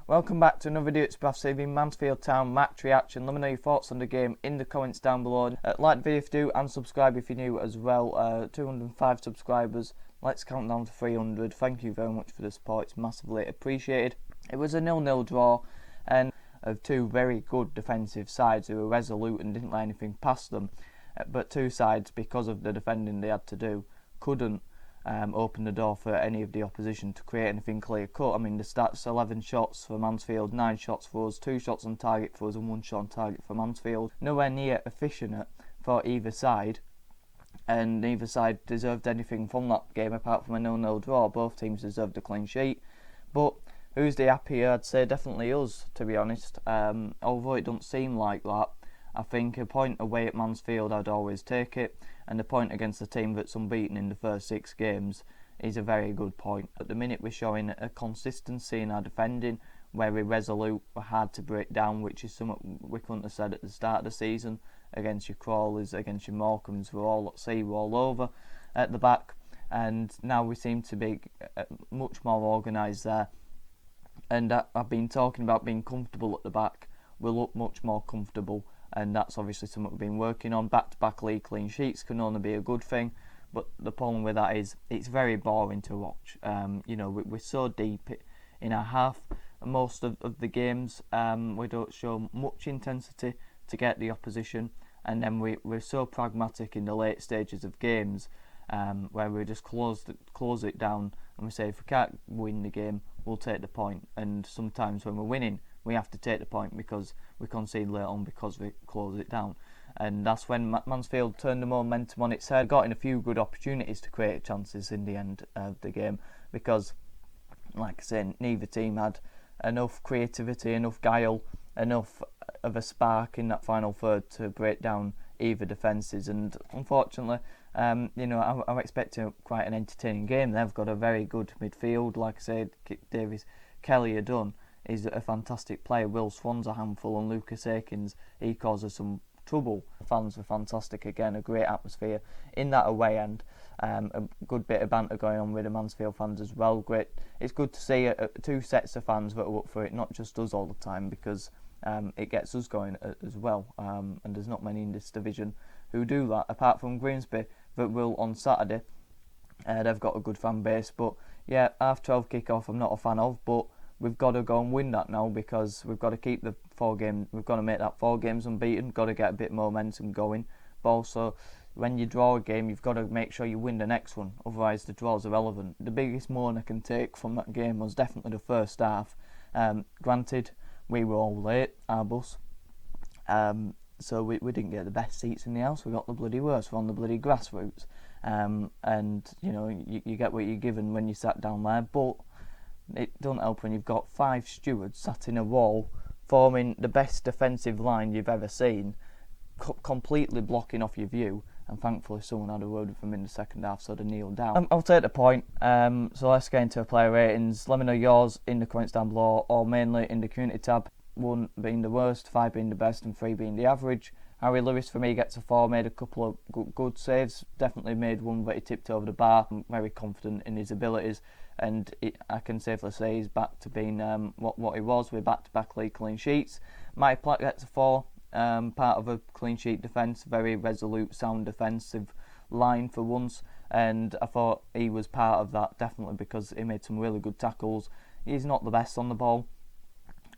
Welcome back to another video. It's Bradford TV Mansfield Town match reaction. Let me know your thoughts on the game in the comments down below. Like the video if you do and subscribe if you're new as well. 205 subscribers. Let's count down to 300. Thank you very much for the support. It's massively appreciated. It was a 0-0 draw and of two very good defensive sides who were resolute and didn't let anything past them. But two sides, because of the defending they had to do, couldn't open the door for any of the opposition to create anything clear cut. I mean, the stats: 11 shots for Mansfield, 9 shots for us, 2 shots on target for us and 1 shot on target for Mansfield. Nowhere near efficient for either side, and neither side deserved anything from that game apart from a 0-0 draw. Both teams deserved a clean sheet, but who's the happier? I'd say definitely us, to be honest. Although it don't seem like that, I think a point away at Mansfield, I'd always take it, and a point against a team that's unbeaten in the first 6 games is a very good point. At the minute, we're showing a consistency in our defending, where we're resolute, we're hard to break down, which is something we couldn't have said at the start of the season. Against your Crawleys, against your Morecambes, we're all at sea, we're all over at the back, and now we seem to be much more organised there. And I've been talking about being comfortable at the back. We look much more comfortable, and that's obviously something we've been working on. Back-to-back league clean sheets can only be a good thing, but the problem with that is it's very boring to watch. We're so deep in our half most of the games. We don't show much intensity to get the opposition, and then we're so pragmatic in the late stages of games, where we just close it down and we say if we can't win the game, we'll take the point. And sometimes when we're winning, we have to take the point because we concede late on because we close it down. And that's when Mansfield turned the momentum on its head, got in a few good opportunities to create chances in the end of the game, because, like I say, neither team had enough creativity, enough guile, enough of a spark in that final third to break down either defences. And unfortunately, I'm expecting quite an entertaining game. They've got a very good midfield. Like I said, Kelly are done. He's a fantastic player. Will Swan's a handful, and Lucas Akins, he causes some trouble. Fans were fantastic again, a great atmosphere in that away end. A good bit of banter going on with the Mansfield fans as well. Great. It's good to see two sets of fans that are up for it, not just us all the time, because it gets us going as well. And there's not many in this division who do that, apart from Grimsby, that will on Saturday. They've got a good fan base, but yeah, 12:30 kick-off I'm not a fan of, but we've got to go and win that now, because we've got to keep the 4 games. We've got to make that 4 games unbeaten. Got to get a bit of momentum going. But also, when you draw a game, you've got to make sure you win the next one. Otherwise, the draw's irrelevant. The biggest moan I can take from that game was definitely the first half. Granted, we were all late, our bus, so we didn't get the best seats in the house. We got the bloody worst. We're on the bloody grassroots, and you get what you're given when you sat down there. But it don't help when you've got 5 stewards sat in a wall forming the best defensive line you've ever seen, completely blocking off your view, and thankfully someone had a word with them in the second half, so they kneeled down. I'll take the point. So let's get into player ratings. Let me know yours in the comments down below, or mainly in the community tab. 1 being the worst, 5 being the best, and 3 being the average. Harry Lewis for me gets a 4, made a couple of good saves, definitely made one that he tipped over the bar. I'm very confident in his abilities, and I can safely say he's back to being what he was with back-to-back league clean sheets. Mike Platt gets a 4, part of a clean sheet defence, very resolute, sound defensive line for once, and I thought he was part of that definitely because he made some really good tackles. He's not the best on the ball.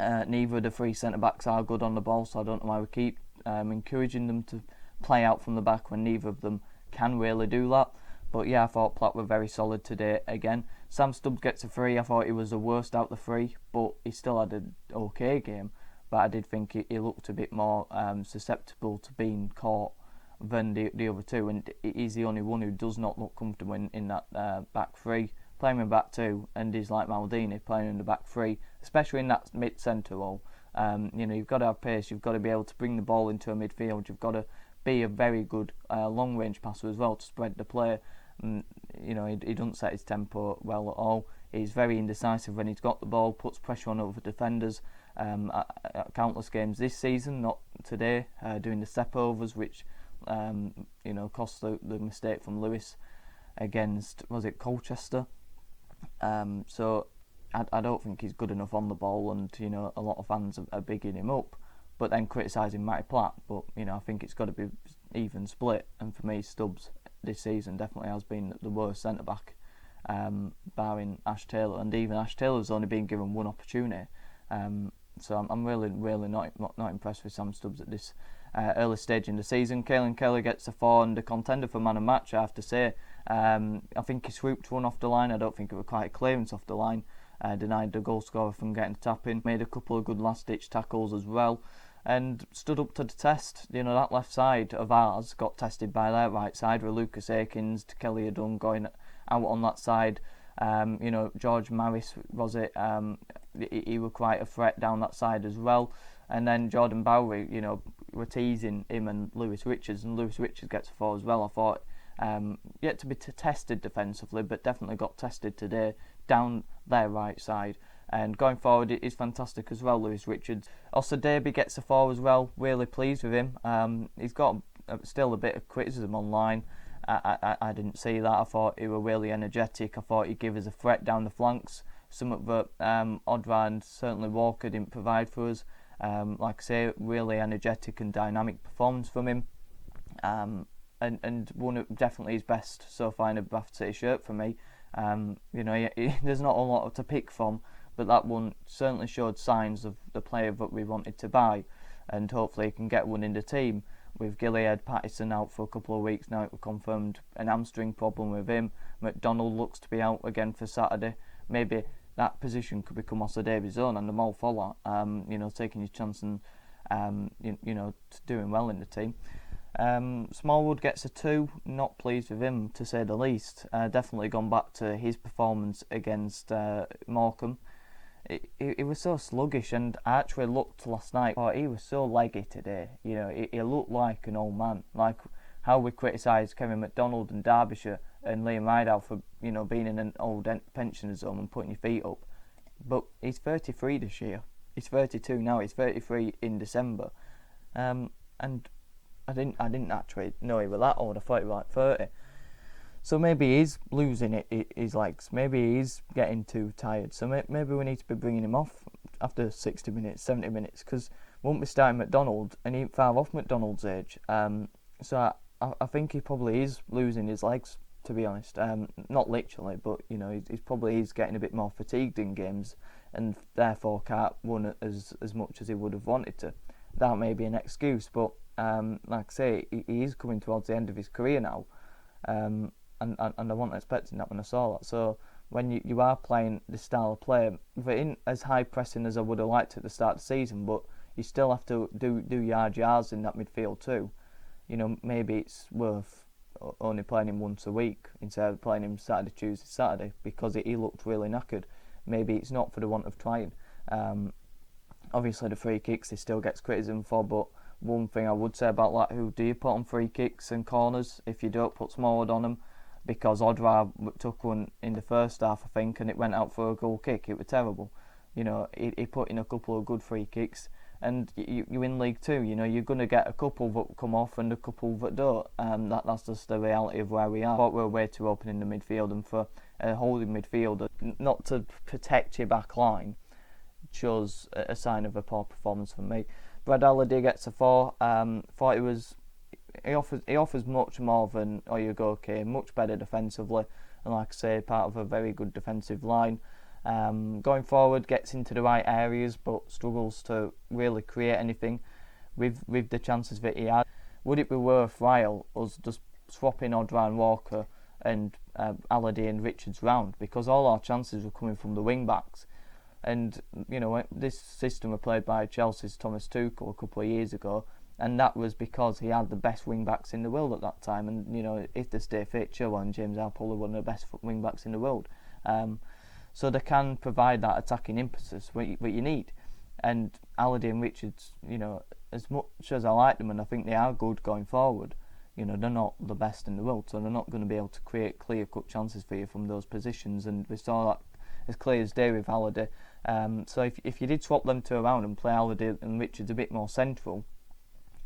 Neither of the 3 centre-backs are good on the ball, so I don't know why we keep encouraging them to play out from the back when neither of them can really do that. But yeah, I thought Platt were very solid today again. Sam Stubbs gets a 3. I thought he was the worst out of the 3, but he still had an okay game. But I did think he looked a bit more susceptible to being caught than the other 2, and he's the only one who does not look comfortable in that back 3. Playing in back 2, and he's like Maldini playing in the back 3, especially in that mid-centre role. You've got to have pace, you've got to be able to bring the ball into a midfield, you've got to be a very good long-range passer as well to spread the play. He doesn't set his tempo well at all. He's very indecisive when he's got the ball, puts pressure on other defenders. At countless games this season, not today, doing the step-overs, which cost the mistake from Lewis against, was it Colchester? So I don't think he's good enough on the ball, and a lot of fans are bigging him up, but then criticising Matty Platt. But I think it's got to be even split. And for me, Stubbs this season definitely has been the worst centre back, barring Ash Taylor, and even Ash Taylor's only been given one opportunity. So I'm really not impressed with Sam Stubbs at this early stage in the season. Kane Kelly gets a 4 and a contender for man of match, I have to say. I think he swooped one off the line. I don't think it was quite a clearance off the line. Denied the goal scorer from getting a tap in. Made a couple of good last ditch tackles as well, and stood up to the test. That left side of ours got tested by their right side with Lucas Akins, Kelly Dunn going out on that side. George Maris was it? He was quite a threat down that side as well. And then Jordan Bowery, were teasing him and Lewis Richards, and Lewis Richards gets a 4 as well. I thought yet to be tested defensively, but definitely got tested today down their right side. And going forward, it is fantastic as well, Lewis Richards. Also, Derby gets a 4 as well. Really pleased with him. He's got still a bit of criticism online. I didn't see that. I thought he was really energetic. I thought he'd give us a threat down the flanks. Something that Odra and certainly Walker didn't provide for us. Like I say, really energetic and dynamic performance from him. And one of definitely his best so far in a Bradford City shirt for me. There's not a lot to pick from, but that one certainly showed signs of the player that we wanted to buy, and hopefully he can get one in the team. With Gilead Pattison out for a couple of weeks now, it was confirmed an hamstring problem with him. McDonald looks to be out again for Saturday. Maybe that position could become Osa Davies' own, and I'm all for that. Taking his chance and doing well in the team. Smallwood gets a 2. Not pleased with him, to say the least. Definitely gone back to his performance against Morecambe. It was so sluggish, and I actually looked last night. Oh, he was so leggy today. He looked like an old man. Like how we criticised Kevin McDonald and Derbyshire and Liam Rideout for being in an old pensioners home and putting your feet up. But he's 33 this year. He's 32 now. He's 33 in December. And I didn't actually know he was that old. I thought he was like 30. So maybe he's losing his legs. Maybe he's getting too tired. So maybe we need to be bringing him off after 60 minutes, 70 minutes, because we won't be starting McDonald, and he ain't far off McDonald's age. So I think he probably is losing his legs, to be honest. Not literally, but he's probably getting a bit more fatigued in games, and therefore can't run as much as he would have wanted to. That may be an excuse, but like I say, he is coming towards the end of his career now. And I wasn't expecting that when I saw that. So when you are playing this style of play, it ain't as high pressing as I would have liked at the start of the season, but you still have to do yards in that midfield too. Maybe it's worth only playing him once a week instead of playing him Saturday, Tuesday, Saturday, because he looked really knackered. Maybe it's not for the want of trying. Obviously the free kicks he still gets criticism for, but one thing I would say about that, who do you put on free kicks and corners if you don't put Smallwood on them? Because Odra took one in the first half, I think, and it went out for a goal kick. It was terrible. He put in a couple of good free kicks, and you in League Two. You're going to get a couple that come off and a couple that don't. That's just the reality of where we are. I thought we were way too open in the midfield, and for a holding midfielder not to protect your back line shows a sign of a poor performance from me. Brad Halliday gets a 4. Thought he offers much more than Oyegoke, much better defensively, and like I say, part of a very good defensive line. Going forward, gets into the right areas, but struggles to really create anything with the chances that he had. Would it be worthwhile us just swapping Odra and Walker and Halliday and Richards round, because all our chances were coming from the wing backs? And this system was played by Chelsea's Thomas Tuchel a couple of years ago, and that was because he had the best wing backs in the world at that time. And if they stay fit, Chilwell and James are probably one of the best wing backs in the world. So they can provide that attacking impetus what you need. And Halliday and Richards, as much as I like them and I think they are good going forward, they're not the best in the world, so they're not going to be able to create clear-cut chances for you from those positions. And we saw that as clear as day with Halliday. So if you did swap them two around and play Halliday and Richards a bit more central,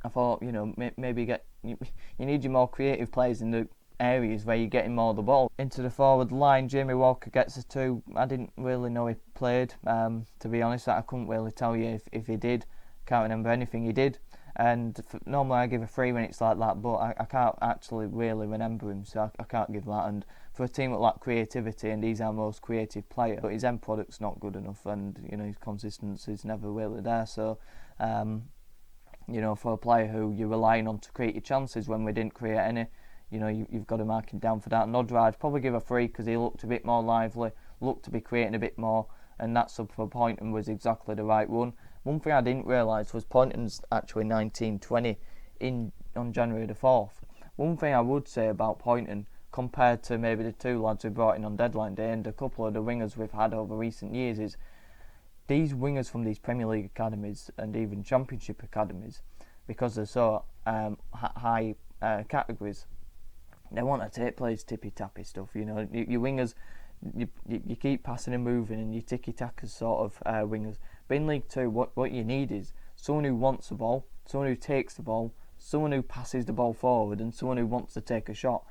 I thought maybe you need your more creative players in the areas where you're getting more of the ball. Into the forward line, Jamie Walker gets us 2. I didn't really know he played, to be honest. I couldn't really tell you if he did. Can't remember anything he did. And normally I give a 3 when it's like that, but I can't actually really remember him, so I can't give that. And for a team that lack creativity, and he's our most creative player, but his end product's not good enough, and his consistency is never really there. So, for a player who you're relying on to create your chances when we didn't create any, you've got to mark him down for that. Nodra, I'd probably give a 3 because he looked a bit more lively, looked to be creating a bit more, and that sub for Poynton was exactly the right one. One thing I didn't realise was Poynton's actually 19-20 on January the 4th. One thing I would say about Poynton, compared to maybe the 2 lads we brought in on deadline day and a couple of the wingers we've had over recent years, is these wingers from these Premier League academies and even Championship academies, because they're so high categories, they want to take players tippy-tappy stuff. Your wingers, you keep passing and moving, and you ticky-tackers sort of wingers. But in League 2, what you need is someone who wants the ball, someone who takes the ball, someone who passes the ball forward, and someone who wants to take a shot.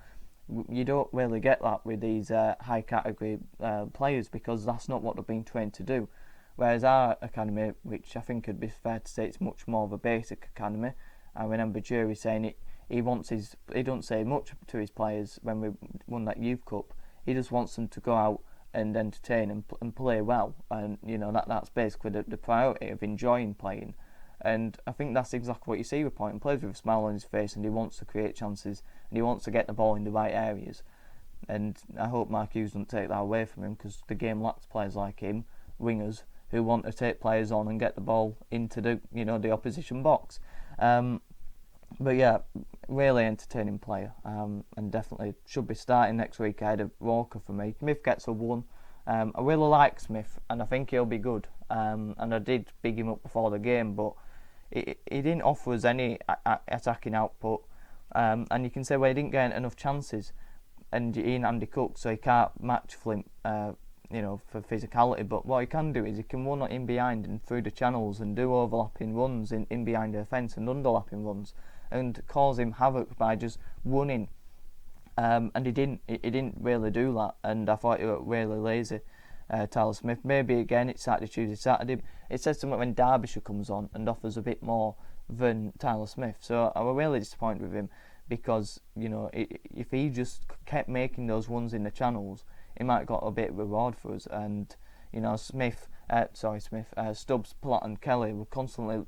You don't really get that with these high category players, because that's not what they're being trained to do. Whereas our academy, which I think would be fair to say it's much more of a basic academy, I remember Jury saying he don't say much to his players when we won that Youth Cup. He just wants them to go out and entertain and play well, and that's basically the priority of enjoying playing. And I think that's exactly what you see with Poynton. He plays with a smile on his face, and he wants to create chances, and he wants to get the ball in the right areas. And I hope Mark Hughes doesn't take that away from him, because the game lacks players like him, wingers, who want to take players on and get the ball into the opposition box. But yeah, really entertaining player, and definitely should be starting next week ahead of Walker for me. Smith gets a 1. I really like Smith, and I think he'll be good. And I did big him up before the game, but he didn't offer us any attacking output. And you can say, well, he didn't get enough chances, and he ain't Andy Cook, so he can't match Flint, for physicality. But what he can do is he can run in behind and through the channels and do overlapping runs in behind the defence and underlapping runs, and cause him havoc by just running. And he didn't really do that, and I thought he was really lazy, Tyler Smith. Maybe again it's Saturday, Tuesday, Saturday. It says something when Derbyshire comes on and offers a bit more than Tyler Smith. So I was really disappointed with him, because if he just kept making those runs in the channels, he might have got a bit of reward for us. And Stubbs, Platt and Kelly were constantly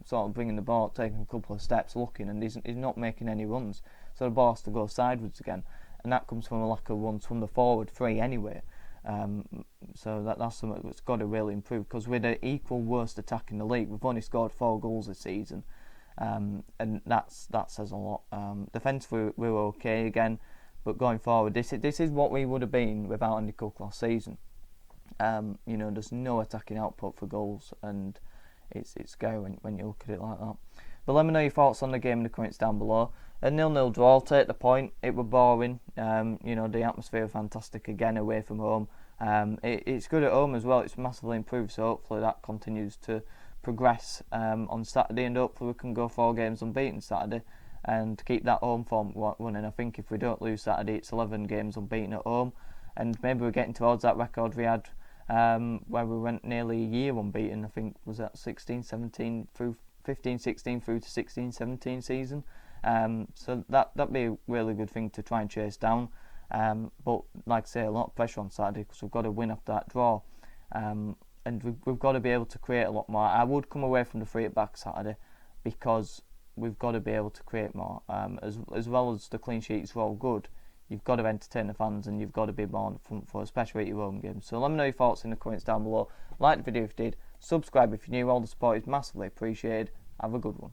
sort of bringing the ball, taking a couple of steps, looking, and he's not making any runs, so the ball has to go sideways again, and that comes from a lack of runs from the forward 3 anyway. So that's something that's got to really improve, because we're the equal worst attack in the league. We've only scored 4 goals this season, and that says a lot. Defensively we were okay again, but going forward, this is what we would have been without Andy Cook last season. There's no attacking output for goals, and it's scary when you look at it like that. But let me know your thoughts on the game in the comments down below. A 0-0 draw, take the point. It was boring. The atmosphere was fantastic again away from home. It's good at home as well. It's massively improved, so hopefully that continues to progress on Saturday, and hopefully we can go 4 games unbeaten Saturday and keep that home form running. I think if we don't lose Saturday, it's 11 games unbeaten at home, and maybe we're getting towards that record we had where we went nearly a year unbeaten. I think was that 16-17 through 15-16 through to 16-17 season. So that'd be a really good thing to try and chase down. But like I say, a lot of pressure on Saturday, because we've got to win after that draw, and we've got to be able to create a lot more. I would come away from the 3 at back Saturday, because we've got to be able to create more. As well as the clean sheets were all good, you've got to entertain the fans, and you've got to be more on the front foot, especially at your home games. So let me know your thoughts in the comments down below. Like the video if you did, subscribe if you're new. All the support is massively appreciated. Have a good one.